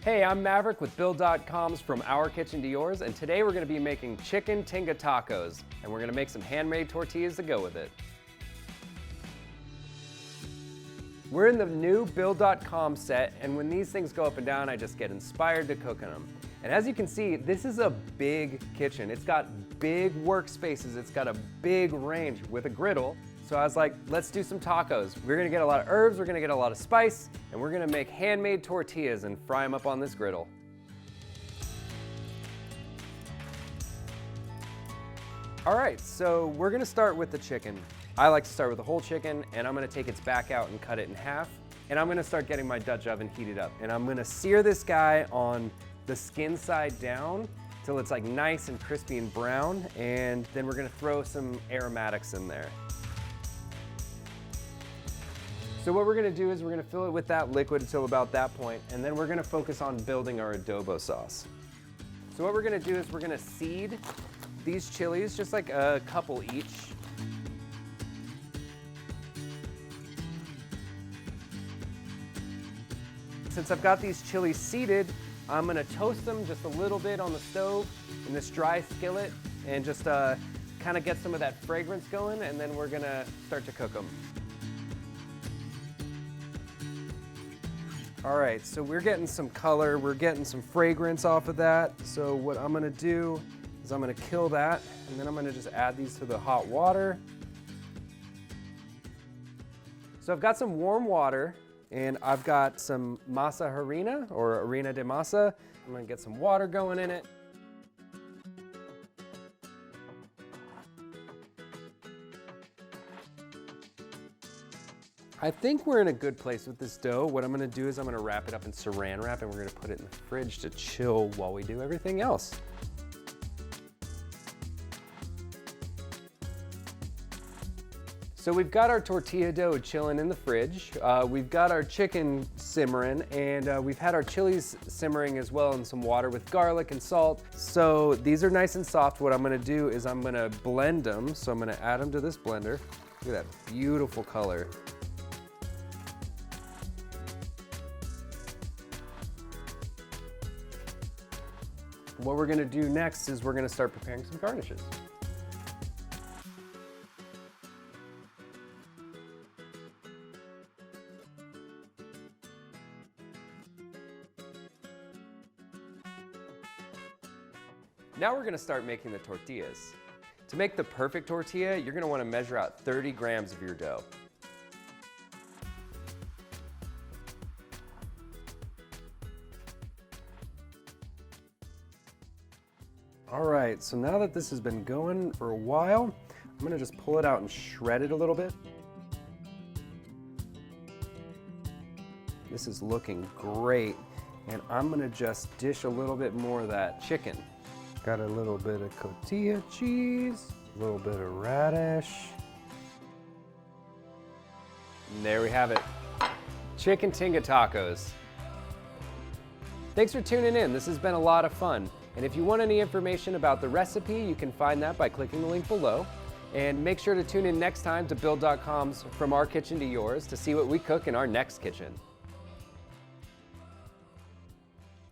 Hey, I'm Maverick with Build.com's From Our Kitchen to Yours, and today we're going to be making chicken Tinga tacos, and we're going to make some handmade tortillas to go with it. We're in the new Build.com set, and when these things go up and down, I just get inspired to cook in them. And as you can see, this is a big kitchen. It's got big workspaces, it's got a big range with a griddle. So I was like, let's do some tacos. We're gonna get a lot of herbs, we're gonna get a lot of spice, and we're gonna make handmade tortillas and fry them up on this griddle. All right, so we're gonna start with the chicken. I like to start with the whole chicken, and I'm gonna take its back out and cut it in half. And I'm gonna start getting my Dutch oven heated up. And I'm gonna sear this guy on the skin side down till it's like nice and crispy and brown. And then we're gonna throw some aromatics in there. So what we're gonna do is we're gonna fill it with that liquid until about that point, and then we're gonna focus on building our adobo sauce. So what we're gonna do is we're gonna seed these chilies, just like a couple each. Since I've got these chilies seeded, I'm gonna toast them just a little bit on the stove in this dry skillet and just kind of get some of that fragrance going, and then we're gonna start to cook them. All right, so we're getting some color, we're getting some fragrance off of that. So what I'm gonna do is I'm gonna kill that, and then I'm gonna just add these to the hot water. So I've got some warm water, and I've got some masa harina, or harina de masa. I'm gonna get some water going in it. I think we're in a good place with this dough. What I'm gonna do is I'm gonna wrap it up in saran wrap, and we're gonna put it in the fridge to chill while we do everything else. So we've got our tortilla dough chilling in the fridge. We've got our chicken simmering, and we've had our chilies simmering as well in some water with garlic and salt. So these are nice and soft. What I'm gonna do is I'm gonna blend them. So I'm gonna add them to this blender. Look at that beautiful color. What we're gonna do next is we're gonna start preparing some garnishes. Now we're gonna start making the tortillas. To make the perfect tortilla, you're gonna wanna measure out 30 grams of your dough. All right, so now that this has been going for a while, I'm gonna just pull it out and shred it a little bit. This is looking great, and I'm gonna just dish a little bit more of that chicken. Got a little bit of cotija cheese, a little bit of radish. And there we have it, chicken Tinga tacos. Thanks for tuning in. This has been a lot of fun. And if you want any information about the recipe, you can find that by clicking the link below. And make sure to tune in next time to Build.com's From Our Kitchen to Yours to see what we cook in our next kitchen.